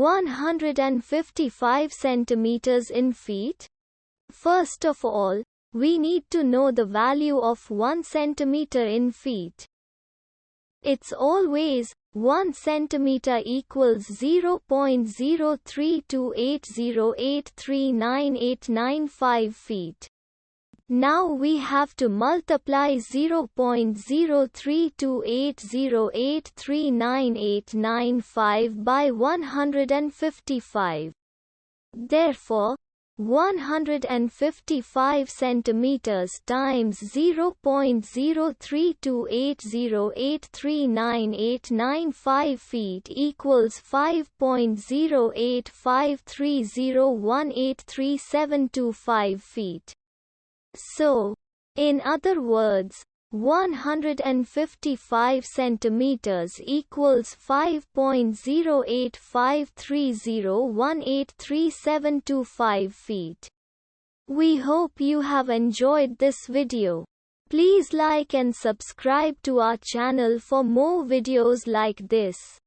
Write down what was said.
155 centimeters in feet? First of all, we need to know the value of 1 centimeter in feet. It's always 1 centimeter equals 0.03280839895 feet. Now we have to multiply 0.03280839895 by 155. Therefore, 155 centimeters times 0.03280839895 feet equals 5.085301833725 feet. So, in other words, 155 centimeters equals 5.085301833725 feet. We hope you have enjoyed this video. Please like and subscribe to our channel for more videos like this.